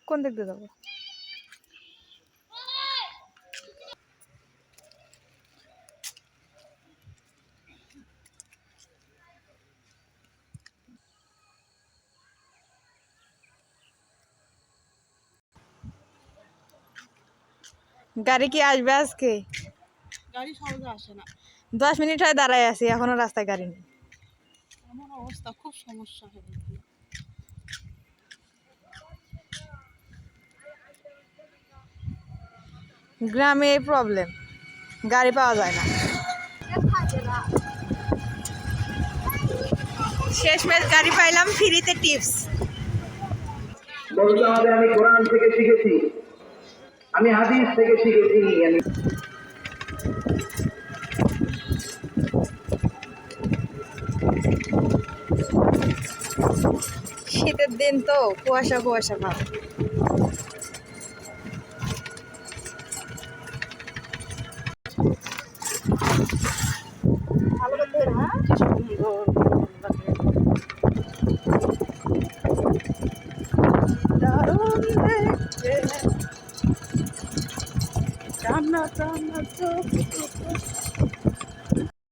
কোন দিক দিয়ে যাবো? গাড়ি কি আসবে আজকে? গাড়ি সহজে আসে না। 10 মিনিট হয় দাঁড়ায় আছি, এখনো রাস্তায় গাড়ি নেই। এমন অবস্থা, খুব সমস্যা হয়ে গেছে। গ্রামে এই প্রবলেম, গাড়ি পাওয়া যায় না। শেষমেশ গাড়ি পাইলাম, ফ্রিতে টিপস। বলতে হবে আমি কোরআন থেকে শিখেছি, আমি হাদিস থেকে শিখেছি। আমি শীতের দিন তো, কুয়াশা কুয়াশা ভাব। ভালো করতে হবে, হ্যাঁ, কি সুন্দর দারুণ দেখতে। টানা টানা চোখ।